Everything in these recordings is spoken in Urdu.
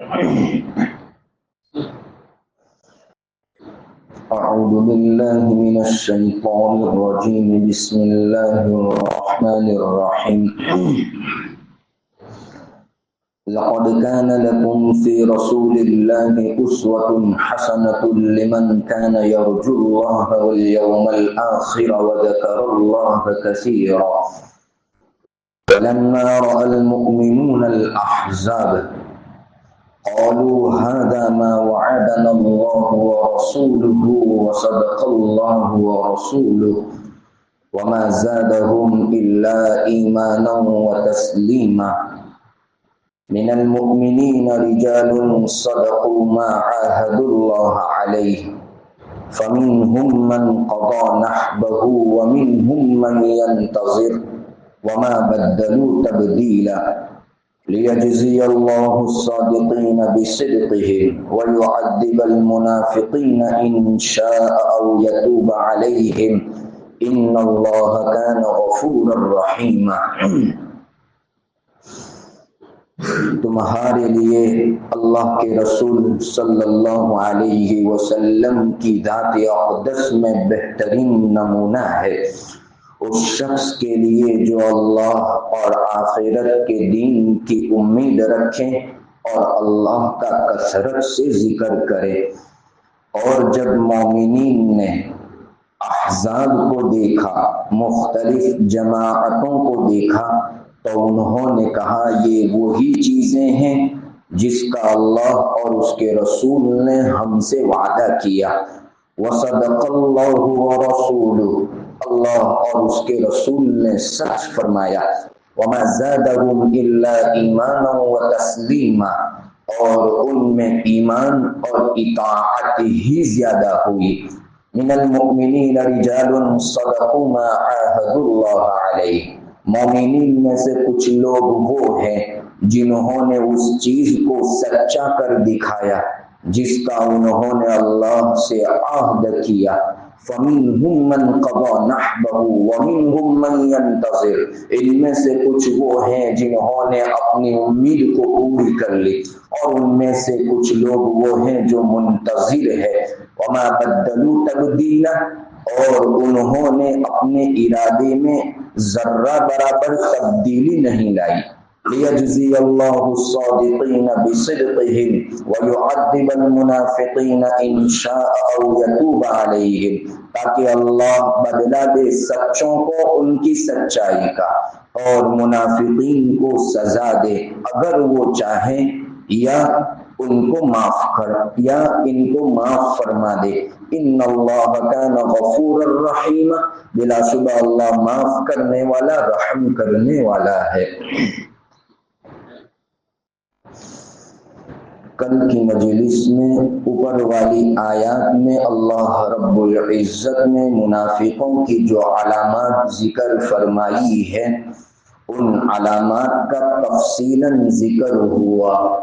أعوذ بالله من الشيطان الرجيم. بسم الله الرحمن الرحيم. لقد كان لكم في رسول الله أسوة حسنة لمن كان يرجو الله واليوم الآخر وذكر الله كثيرا. فلما رأى المؤمنون الأحزاب قالوا هذا ما وعدنا الله ورسوله وصدق الله ورسوله وما زادهم إلا إيمانا وتسليما. من المؤمنين رجال صدقوا ما عاهدوا الله عليه فمنهم من قضى نحبه ومنهم من ينتظر وما بدلوا تبديلا. ليجزي الله الصادقين بصدقهم ويعذب المنافقين إن شاء أو يتوب عليهم إن الله كان غفورا رحيما. تمہارے لیے اللہ کے رسول صلی اللہ علیہ وسلم کی ذات اقدس میں بہترین نمونہ ہے اس شخص کے لیے جو اللہ اور آخرت کے دین کی امید رکھے اور اللہ کا کثرت سے ذکر کرے۔ اور جب مومنین نے احزاب کو دیکھا، مختلف جماعتوں کو دیکھا، تو انہوں نے کہا یہ وہی چیزیں ہیں جس کا اللہ اور اس کے رسول نے ہم سے وعدہ کیا۔ وصدق اللہ ورسولہ، اللہ اور اس کے رسول نے سچ فرمایا۔ وما زادهم الا ایمانا وتسلیما، اور ان میں ایمان اور اطاعت ہی زیادہ ہوئی۔ من المؤمنین رجال صدقوا ما عاهدوا اللہ علیہ، مومنین میں سے کچھ لوگ وہ ہیں جنہوں نے اس چیز کو سچا کر دکھایا جس کا انہوں نے اللہ سے عہد کیا۔ فَمِنْهُمْ مَنْ قَضَى نَحْبَهُ وَمِنْهُمْ مَنْ يَنْتَظِرُ، ان میں سے کچھ وہ ہیں جنہوں نے اپنی امید کو پوری کر لی، اور ان میں سے کچھ لوگ وہ ہیں جو منتظر ہے۔ وَمَا بَدَّلُوا تَبْدِيلًا، اور انہوں نے اپنے ارادے میں ذرہ برابر تبدیلی نہیں لائی۔ لِيَجْزِيَ اللَّهُ الصَّادِقِينَ بِصِدْقِهِمْ وَيُعَذِّبَ الْمُنَافِقِينَ إِنْ شَاءَ أَوْ يَتُوبَ عَلَيْهِمْ، تاکہ اللہ بدلہ دے سچوں کو ان کی سچائی کا اور منافقین کو سزا دے اگر وہ چاہیں، یا ان کو معاف فرما دے۔ ان اللہ کان غفورا رحیما، بلا شبہ اللہ معاف کرنے والا، رحم کرنے والا ہے۔ کل کی مجلس میں اوپر والی آیات میں اللہ رب العزت نے منافقوں کی جو علامات ذکر فرمائی ہے ان علامات کا تفصیلاً ذکر ہوا۔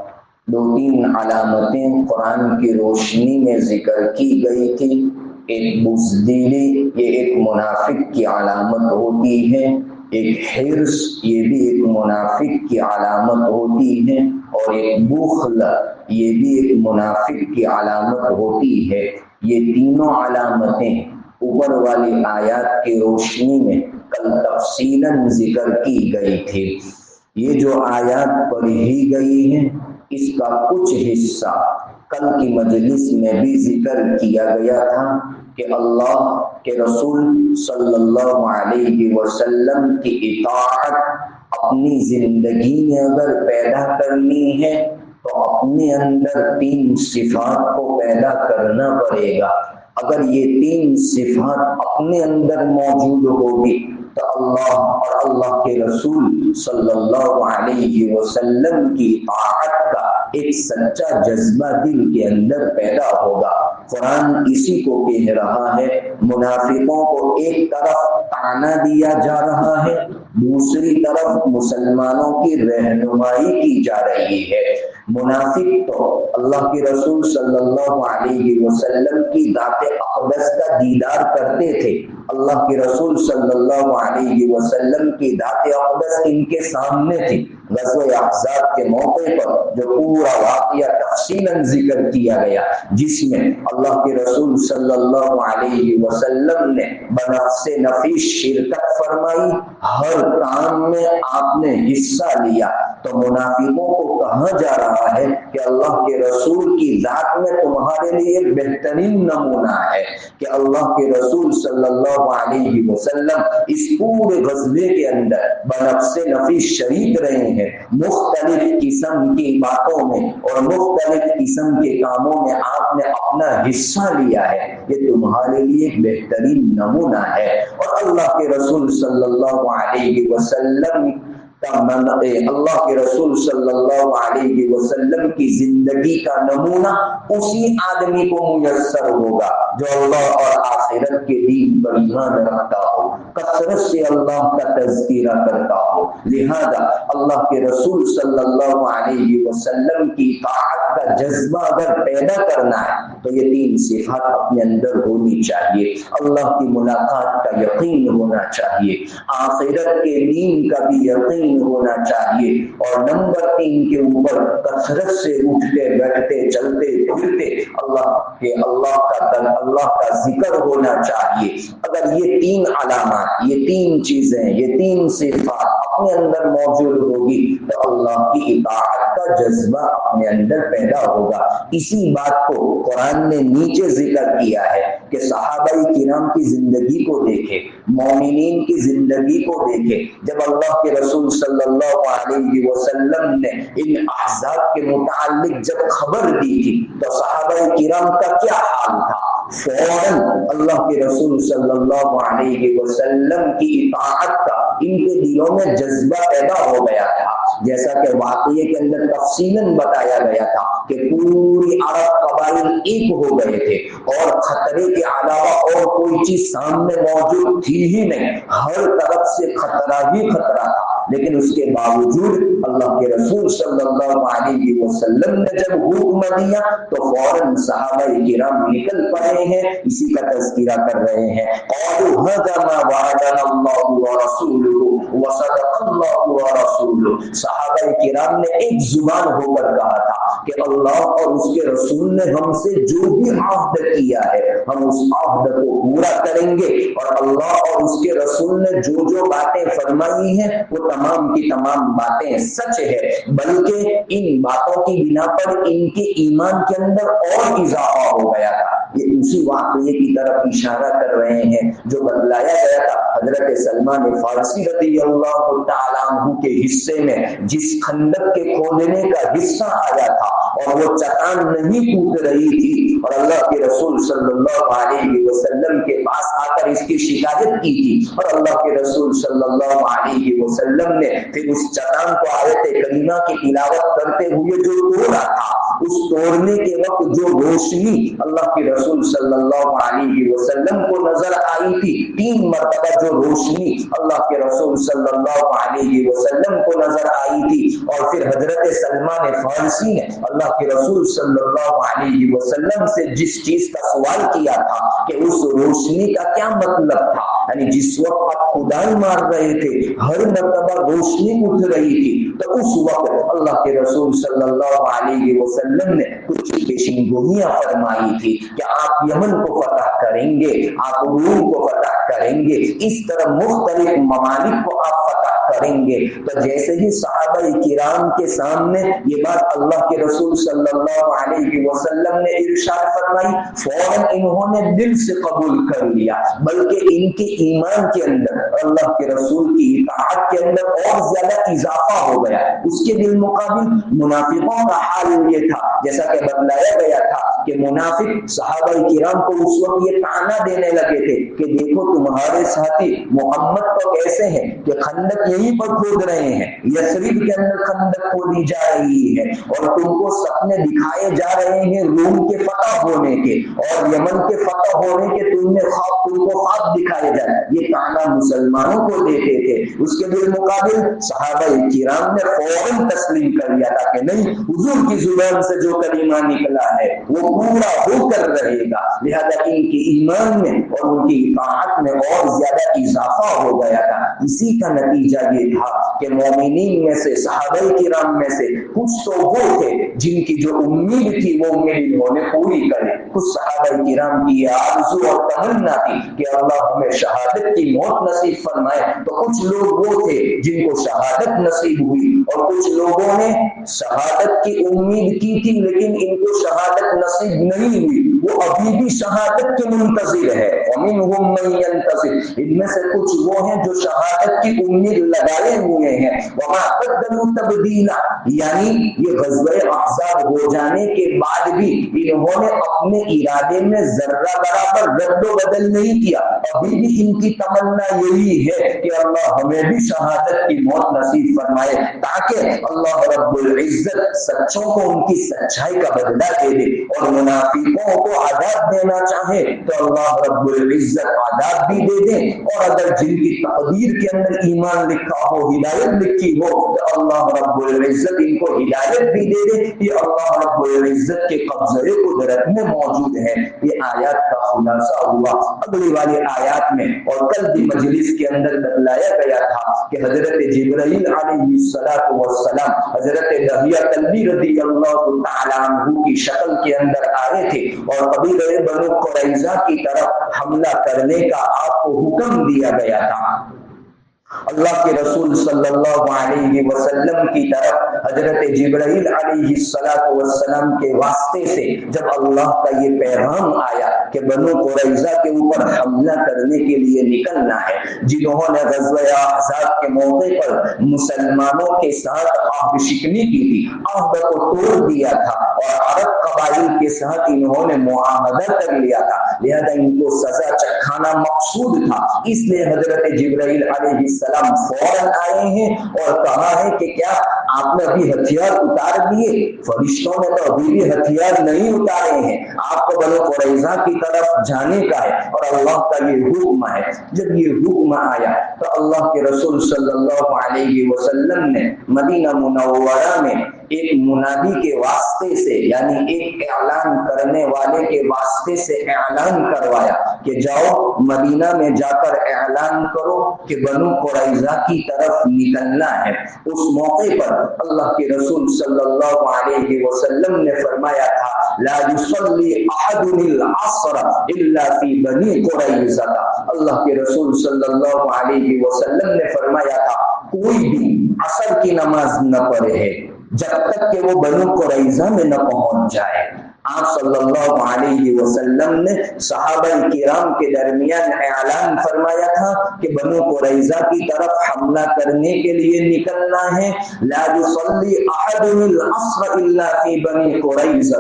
دو تین علامتیں قرآن کی روشنی میں ذکر کی گئی تھی۔ ایک بزدلی، یہ ایک منافق کی علامت ہوتی ہے۔ ایک حرص، یہ بھی ایک منافق کی علامت ہوتی ہے۔ اور ایک بخل، یہ بھی ایک منافق کی علامت ہوتی ہے۔ یہ تینوں علامتیں اوپر والی آیات کی روشنی میں کل تفصیلاً ذکر کی گئی تھی۔ یہ جو آیات پڑھی گئی ہیں اس کا کچھ حصہ کل کی مجلس میں بھی ذکر کیا گیا تھا کہ اللہ کے رسول صلی اللہ علیہ وسلم کی اطاعت اپنی زندگی میں اگر پیدا کرنی ہے تو اپنے اندر تین صفات کو پیدا کرنا پڑے گا۔ اگر یہ تین صفات اپنے اندر موجود ہوگی تو اللہ اور اللہ کے رسول صلی اللہ علیہ وسلم کی اطاعت کا ایک سچا جذبہ دل کے اندر پیدا ہوگا۔ قرآن اسی کو کہہ رہا ہے۔ منافقوں کو ایک طرف طعنہ دیا جا رہا ہے، دوسری طرف مسلمانوں کی رہنمائی کی جا رہی ہے۔ منافق تو اللہ کے رسول صلی اللہ علیہ وسلم کی ذات اقدس کا دیدار کرتے تھے۔ اللہ کے رسول صلی اللہ علیہ وسلم کی ذات اقدس ان کے سامنے تھی، غزوہ احزاب کے موقع پر جو پورا واقعہ تفصیلاً ذکر کیا گیا، جس میں اللہ کے رسول صلی اللہ علیہ وسلم نے بنفس نفیس شرکت فرمائی، ہر کام میں آپ نے حصہ لیا، تو منافقوں کو کہا جا رہا ہے کہ اللہ کے رسول کی ذات میں تمہارے لیے ایک بہترین نمونہ ہے کہ اللہ کے رسول صلی اللہ علیہ وسلم اس پورے غزوے کے اندر بنفس نفیس شریک رہے ہیں، مختلف قسم کی باتوں میں اور مختلف قسم کے کاموں میں آپ نے اپنا حصہ لیا ہے، یہ تمہارے لیے ایک بہترین نمونہ ہے۔ اور اللہ کے رسول صلی اللہ علیہ وسلم اللہ کے رسول صلی اللہ علیہ وسلم کی زندگی کا نمونہ اسی آدمی کو میسر ہوگا جو اللہ اور آخرت کے دین پر ایمان رکھتا ہو، کثرت سے اللہ کا تذکرہ کرتا ہو۔ لہذا اللہ کے رسول صلی اللہ علیہ وسلم کی اطاعت کا جذبہ اگر پیدا کرنا ہے تو یہ تین صفات اپنے اندر ہونی چاہیے۔ اللہ کی ملاقات کا یقین ہونا چاہیے، آخرت کے دین کا بھی یقین ہونا چاہیے، اور نمبر 3 کے اوپر کثرت سے اٹھتے بیٹھتے چلتے پھرتے اللہ کا ذکر ہونا چاہیے۔ اگر یہ تین علامات، یہ تین چیزیں، یہ تین صفات اپنے اندر موجود ہوگی تو اللہ کی اطاعت کا جذبہ اپنے اندر پیدا ہوگا۔ اسی بات کو قرآن نے نیچے ذکر کیا ہے کہ صحابہ کرام کی زندگی کو دیکھے، مومنین کی زندگی کو دیکھے۔ جب اللہ کے رسول صلی اللہ علیہ وسلم نے ان احزاب کے متعلق جب خبر دی تھی تو صحابہ کرام کا کیا حال تھا؟ فوراً اللہ کے رسول صلی اللہ علیہ وسلم کی اطاعت کا ان کے دلوں میں جذبہ پیدا ہو گیا تھا، جیسا کہ واقعے کے اندر تفصیلاً بتایا گیا تھا کہ پوری عرب قبائل ایک ہو گئے تھے اور خطرے کے علاوہ اور کوئی چیز سامنے موجود تھی ہی نہیں، ہر طرف سے خطرہ ہی خطرہ تھا، لیکن اس کے باوجود اللہ کے رسول صلی اللہ علیہ وسلم نے جب حکم دیا تو فوراً صحابہ کرام نکل پڑے ہیں، اسی کا تذکرہ کر رہے ہیں۔ قالوا هذا ما وعدنا الله ورسوله وصدق الله ورسوله، صحابہ کرام نے ایک زبان ہو کر کہا تھا کہ اللہ اور اس کے رسول نے ہم سے جو بھی عہد کیا ہے ہم اس عہد کو پورا کریں گے، اور اللہ اور اس کے رسول نے جو باتیں فرمائی ہیں وہ تمام کی تمام باتیں سچ ہے، بلکہ ان باتوں کی بنا پر ان کے ایمان کے اندر اور اضافہ ہو گیا تھا۔ یہ اسی واقعے کی طرف اشارہ کر رہے ہیں جو بتلایا گیا تھا حضرت سلمان فارسی رضی اللہ تعالیٰ عنہ کے حصے میں، جس خندق کے کھودنے کا حصہ آیا تھا اور وہ چٹان نہیں ٹوٹ رہی تھی، اور اللہ کے رسول صلی اللہ علیہ وسلم کے پاس آ کر اس کی شکایت کی تھی، اور اللہ کے رسول صلی اللہ علیہ وسلم نے پھر اس چٹان کو آیت کریمہ کی تلاوت کرتے ہوئے جو توڑا تھا، اس توڑنے کے وقت جو روشنی اللہ کے رسول صلی اللہ علیہ وسلم کو نظر آئی تھی، 3 مرتبہ جو روشنی اللہ کے رسول صلی اللہ علیہ وسلم کو نظر آئی تھی، اور پھر حضرت سلمان فارسی نے اللہ کے رسول صلی اللہ علیہ وسلم سے جس چیز کا سوال کیا تھا کہ اس روشنی کا کیا مطلب تھا، یعنی جس وقت آپ خدائی مار رہے تھے ہر مرتبہ روشنی اٹھ رہی تھی، تو اس وقت اللہ کے رسول صلی اللہ علیہ وسلم نے کچھ پیشین گوئیاں فرمائی تھی کہ آپ یمن کو فتح کریں گے، آپ روم کو فتح کریں گے، اس طرح مختلف ممالک کو آپ فتح کریں گے۔ تو جیسے ہی صحابہ کرام کے سامنے یہ بات اللہ کے رسول صلی اللہ علیہ وسلم نے ارشاد فرمائی، فوراً انہوں نے دل سے قبول کر لیا، بلکہ ان کے ایمان کے اندر اللہ کے رسول کی اطاعت کے اندر اور زیادہ اضافہ ہو گیا۔ اس کے بالمقابل منافقوں کا حال یہ تھا، جیسا کہ بتلایا گیا تھا کہ منافق صحابہ کرام کو اس وقت یہ طعنہ دینے لگے تھے کہ دیکھو تمہارے ساتھی محمد تو کیسے ہیں کہ خندق یہیں پر کھود رہے ہیں، یثرب کے اندر خندق کھودی جا رہی ہے، اور تم کو سپنے دکھائے جا رہے ہیں روم کے فتح ہونے کے اور یمن کے فتح ہونے کے، تم کو خواب دکھائے جائے، یہ طعنہ مسلمانوں کو دیتے تھے۔ اس کے بالمقابل صحابہ کرام نے فوراً تسلیم کر لیا تھا کہ نہیں، حضور کی زبان سے جو کلمہ نکلا ہے وہ پورا ہو کر رہے گا، لہذا ان کے ایمان میں اور ان کی اطاعت میں اور زیادہ اضافہ ہو گیا تھا۔ اسی کا نتیجہ یہ تھا کہ مومنین میں سے صحابہ کرام میں سے کچھ تو وہ تھے جن کی جو امید تھی وہ امید انہوں نے پوری کری. کچھ صحابہ کرام کی یہ آرزو اور تمنا تھی کہ اللہ ہمیں شہادت کی موت نصیب فرمائے. تو کچھ لوگ وہ تھے جن کو شہادت نصیب ہوئی اور کچھ لوگوں نے شہادت کی امید کی تھی لیکن ان کو شہادت نصیب نہیں ہوئی, وہ ابھی بھی شہادت کے منتظر ہے. وَمِنْهُمْ مَنْ يَنْتَظِرُ, ان میں سے کچھ وہ ہیں جو شہادت کی امید لگائے ہوئے ہیں. وَمَا قَدَّمُوا تَبْدِيلًا, یعنی یہ غزوہ احزاب ہو جانے کے بعد بھی انہوں نے اپنے ارادے میں ذرہ برابر رد و بدل نہیں کیا. ابھی بھی ان کی تمنا یہی ہے کہ اللہ ہمیں بھی شہادت کی موت نصیب فرمائے تاکہ اللہ رب العزت سچوں کو ان کی سچائی کا بدلہ دے دے اور منافقوں کو عذاب دینا چاہے تو اللہ رب العزت عذاب بھی دے دے, اور اگر جن کی تقدیر کے اندر ایمان لکھا ہو, ہدایت لکھی ہو, تو اللہ رب العزت ان کو ہدایت بھی دے دے. یہ اللہ رب العزت کے قبضے قدرت میں موجود ہے. یہ آیات کا خلاصہ ہوا. اگلی والی آیات میں اور کل بھی مجلس کے اندر بتلایا گیا تھا کہ حضرت جبرائیل علیہ السلام حضرت دحیہ کلبی رضی اللہ تعالی عنہ کی شکل کے اندر آئے تھے اور قبیلہ بنو قریظہ کی طرف حملہ کرنے کا آپ کو حکم دیا گیا تھا. اللہ کے رسول صلی اللہ علیہ وسلم کی طرف حضرت جبرائیل علیہ السلام کے واسطے سے جب اللہ کا یہ پیغام آیا کہ بنو قریظہ کے اوپر حملہ کرنے کے لیے نکلنا ہے, جنہوں نے غزوہ احزاب کے موقع پر مسلمانوں کے ساتھ عہد شکنی کی تھی, عہد کو توڑ دیا تھا اور عرب قبائل کے ساتھ انہوں نے معاہدہ کر لیا تھا, لہذا ان کو سزا چکھانا مقصود تھا. اس لیے حضرت جبرائیل علیہ السلام فوراً آئے ہیں اور کہا ہے کہ کیا آپ نے ابھی ہتھیار اتار دیے؟ فرشتوں نے تو ابھی بھی ہتھیار نہیں اتارے ہیں, آپ کو بنو قریظہ کی طرف جانے کا ہے اور اللہ کا یہ حکم ہے. جب یہ حکم آیا تو اللہ کے رسول صلی اللہ علیہ وسلم نے مدینہ منورہ میں ایک منادی کے واسطے سے یعنی ایک اعلان کرنے والے کے واسطے سے اعلان کروایا کہ جاؤ مدینہ میں جا کر اعلان کرو کہ بنو قریظہ کی طرف نکلنا ہے. اس موقع پر اللہ کے رسول صلی اللہ علیہ وسلم نے فرمایا تھا لا يصلي احد العصر الا في بني قریظہ. اللہ کے رسول صلی اللہ علیہ وسلم نے فرمایا تھا کوئی بھی عصر کی نماز نہ پڑھے ہے جب تک کہ وہ بنو قریظہ میں نہ پہنچ جائے. آپ صلی اللہ علیہ وسلم نے صحابہ کرام کے درمیان اعلان فرمایا تھا کہ بنو قریظہ کی طرف حملہ کرنے کے لیے نکلنا ہے. لا يصلي احد العصر الا في بني قریظہ,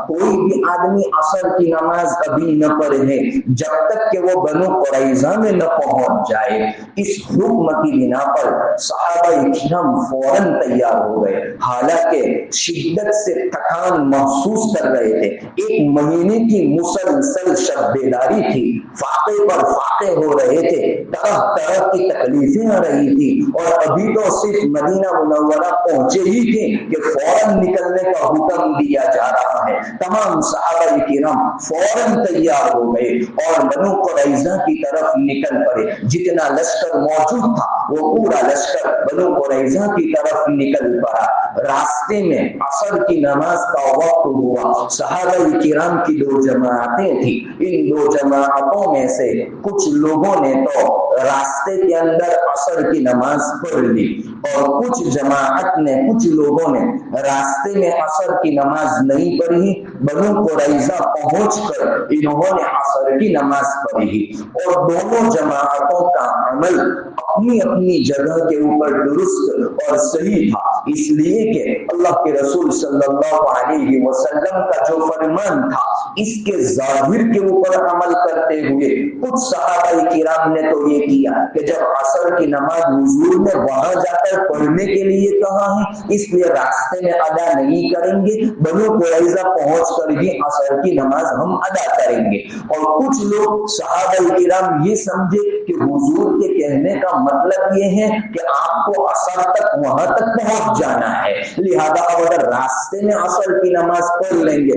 کوئی بھی آدمی عصر کی نماز ابھی نہ پڑھے جب تک کہ وہ بنو قریظہ میں نہ پہنچ جائے. اس حکم کی بنا پر صحابہ کرام فوراً تیار ہو گئے, حالانکہ شدت سے تھکان محسوس کر رہے تھے. ایک مہینے کی مسلسل شب بیداری تھی, فاقے پر فاقے ہو رہے تھے, طرح طرح کی تکلیفیں آ رہی تھی اور ابھی تو صرف مدینہ منورہ پہنچے ہی تھے کہ فوراً نکلنے کا حکم دیا جا رہا ہے. تمام صحابہ کرام فوراً تیار ہو گئے اور بنو قریظہ کی طرف نکل پڑے. جتنا لشکر موجود تھا وہ پورا لشکر بنو قریظہ کی طرف نکل پڑا. راستے میں عصر کی نماز کا وقت ہوا. صحابہ کرام کی دو جماعتیں تھیں, ان دو جماعتوں میں سے کچھ لوگوں نے تو راستے کے اندر عصر کی نماز پڑھ لی اور کچھ جماعت نے کچھ لوگوں نے راستے میں عصر کی نماز نہیں پڑھی. بنو قریظہ پہنچ کر انہوں نے عصر کی نماز پڑھی اور دونوں جماعتوں کا عمل اپنی اپنی جگہ کے اوپر درست اور صحیح تھا, اس لیے کہ اللہ کے رسول صلی اللہ علیہ وسلم کا جو فرمان تھا اس کے ظاہر کے اوپر عمل کرتے ہوئے کچھ صحابہ کرام نے تو یہ کیا کہ جب عصر کی نماز حضور نے وہاں جا کر پڑھنے کے لیے کہا ہے اس لیے راستے میں ادا نہیں کریں گے, بنو قریظہ پہنچ کر ہی عصر کی نماز ہم ادا کریں گے. اور کچھ لوگ صحابہ کرام یہ سمجھے کہ حضور کے کہنے کا مطلب یہ ہے کہ آپ کو عصر تک وہاں تک پہنچ جانا ہے, لہذا اب اگر راستے میں عصر کی نماز پڑھ لیں گے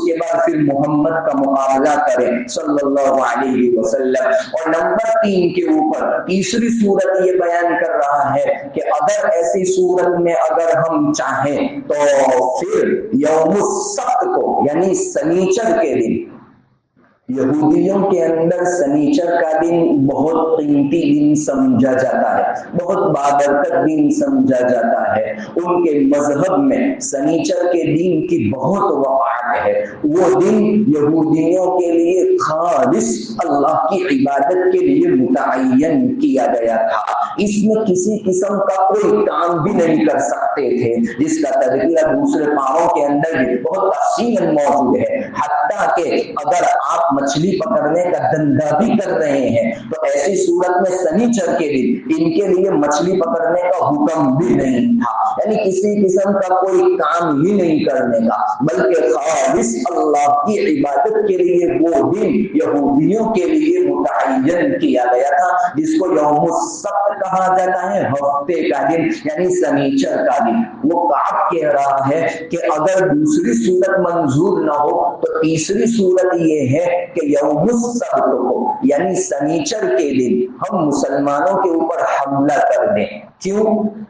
اس کے بعد پھر محمد کا مقابلہ کریں صلی اللہ علیہ وسلم۔ اور نمبر 3 کے اوپر تیسری صورت یہ بیان کر رہا ہے کہ اگر ایسی صورت میں اگر ہم چاہیں تو پھر یوم السبت کو یعنی سنیچر کے دن، یہودیوں کے اندر سنیچر کا دن بہت قیمتی دن سمجھا جاتا ہے، بہت بابرکت دن سمجھا جاتا ہے، ان کے مذہب میں سنیچر کے دن کی بہت وقعت ہے۔ وہ دن یہودیوں کے لیے خالص اللہ کی عبادت کے لیے متعین کیا گیا تھا، اس میں کسی قسم کا کوئی کام بھی نہیں کر سکتے تھے، جس کا تذکرہ دوسرے پاروں کے اندر بھی بہت تفصیلاً موجود ہے۔ حتیٰ کہ اگر آپ مچھلی پکڑنے کا دھندا بھی کر رہے ہیں تو ایسی صورت میں سنیچر کے دن ان کے لیے مچھلی پکڑنے کا حکم بھی نہیں تھا، یعنی کسی قسم کا کوئی کام ہی نہیں کرنے کا، بلکہ خالص اللہ کی عبادت کے لیے وہ دن یہودیوں کے لیے متعین کیا گیا تھا، جس کو یوم السبت کہا جاتا ہے، ہفتے کا دن یعنی سنیچر کا دن۔ وہ کعب کہہ رہا ہے کہ اگر دوسری صورت منظور نہ ہو تو تیسری صورت یہ ہے کہ یوم السبت کو یعنی سنیچر کے دن ہم مسلمانوں کے اوپر حملہ کر دیں۔ کیوں؟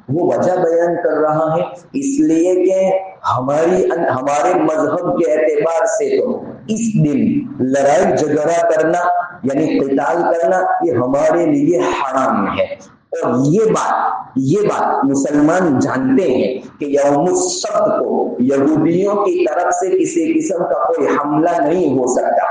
وہ وجہ بیان کر رہا ہے، اس لیے کہ ہمارے مذہب کے اعتبار سے تو اس دن لڑائی جھگڑا کرنا یعنی قتال کرنا یہ ہمارے لیے حرام ہے، اور یہ بات مسلمان جانتے ہیں کہ یوم السبت کو یہودیوں کی طرف سے کسی قسم کا کوئی حملہ نہیں ہو سکتا،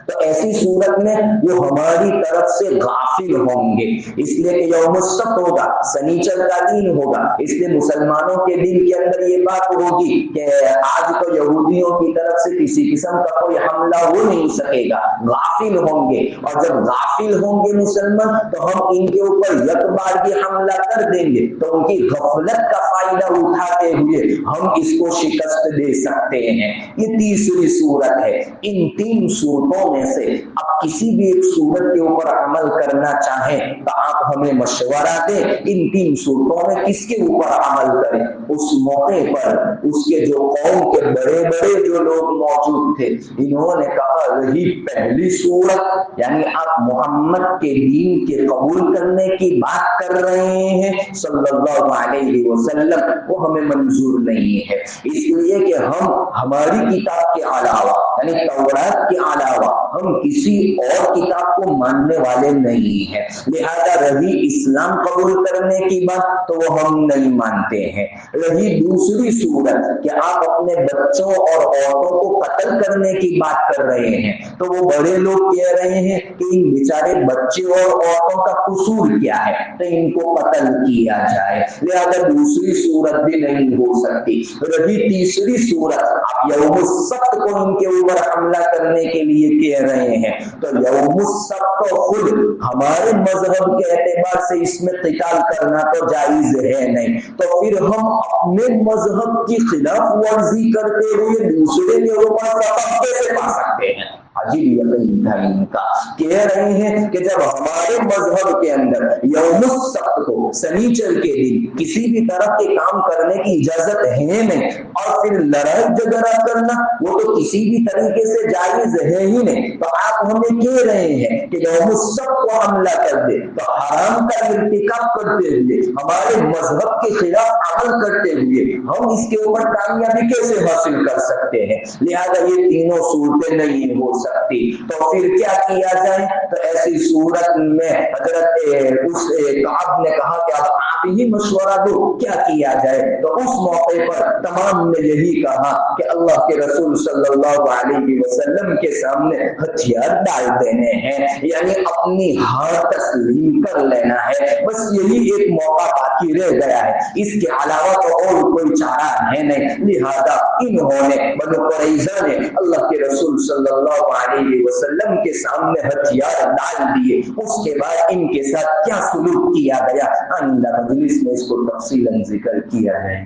تو ایسی صورت میں وہ ہماری طرف سے غافل ہوں گے، اس لیے کہ یوم السبت ہوگا، سنیچر کا دن ہوگا، اس لیے مسلمانوں کے دل کے اندر یہ بات ہوگی کہ آج تو یہودیوں کی طرف سے کسی قسم کا کوئی حملہ ہو نہیں سکے گا، غافل ہوں گے، اور جب غافل ہوں گے مسلمان تو ہم ان کے اوپر یک بار کی حملہ کر دیں گے، تو ان کی غفلت کا فائدہ اٹھاتے ہوئے ہم اس کو شکست دے سکتے ہیں۔ یہ تیسری صورت ہے۔ ان 3 صورتوں میں سے اب کسی بھی ایک صورت کے اوپر عمل کرنا چاہیں تو آپ ہمیں مشورہ دیں، ان 3 صورتوں میں کس کے اوپر عمل کریں۔ اس موقع پر اس کے جو قوم کے بڑے بڑے جو لوگ موجود تھے انہوں نے کہا رہی پہلی صورت یعنی آپ محمد کے دین کے قبول کرنے کی بات کر رہے ہیں صلی اللہ علیہ وسلم، وہ ہمیں منظور نہیں ہے، اس لیے کہ ہم ہماری کتاب کے علاوہ یعنی تورات کے علاوہ ہم کسی اور کتاب کو ماننے والے نہیں ہیں، لہذا رہی اسلام قبول کرنے کی بات تو وہ ہم نہیں مانتے ہیں۔ رہی دوسری صورت کہ آپ اپنے بچوں اور عورتوں کو قتل کرنے کی بات کر رہے ہیں تو وہ بڑے لوگ کہہ رہے ہیں کہ ان بیچارے بچے اور عورتوں کا قصور کیا ہے تو ان کو قتل کیا جائے، لہذا دوسری صورت بھی نہیں ہو سکتی۔ رہی تیسری صورت آپ یوم السبت کو ان کے اوپر حملہ کرنے کے لیے کہہ رہے ہیں تو یوم السبت تو خود ہمارے مذہب کے اعتبار سے اس میں قتال کرنا تو جائز ہے نہیں، تو پھر ہم اپنے مذہب کی خلاف ورزی کرتے ہوئے دوسرے کے اوپر فتح کیسے پا سکتے ہیں؟ عجیب یقین تھا ان کا، کہہ رہے ہیں کہ جب ہمارے مذہب کے اندر یوم السبت کو سنیچر کے دن کسی بھی طرح کے کام کرنے کی اجازت ہے نہیں، اور پھر لڑائی جھگڑا کرنا وہ تو کسی بھی طریقے سے جائز ہے ہی نہیں، تو آپ ہمیں کہہ رہے ہیں کہ یوم السبت کو حملہ کر دے، تو حرام کا ارتکاب کرتے ہوئے ہمارے مذہب کے خلاف عمل کرتے ہوئے ہم اس کے اوپر کامیابی کیسے حاصل کر سکتے ہیں؟ لہذا یہ تینوں صورتیں نہیں ہو سکتی، تو پھر کیا کیا جائے؟ تو ایسی صورت میں حضرت اس کعب نے کہا کہ اب آپ ہی مشورہ دو کیا کیا جائے، تو اس موقع پر تمام نے یہی کہا کہ اللہ کے رسول صلی اللہ علیہ وسلم کے سامنے ہتھیار ڈال دینے ہیں، یعنی اپنی ہار تسلیم کر لینا ہے، بس یہی ایک موقع باقی رہ گیا ہے، اس کے علاوہ تو اور کوئی چارہ ہے نہیں۔ لہذا انہوں نے بنو قریظہ نے اللہ کے رسول صلی اللہ علیہ وسلم کے سامنے ہتھیار ڈال دیے، اس کے بعد ان کے ساتھ کیا سلوک کیا گیا آئندہ مجلس میں اس کو تفصیلاً ذکر کیا ہے۔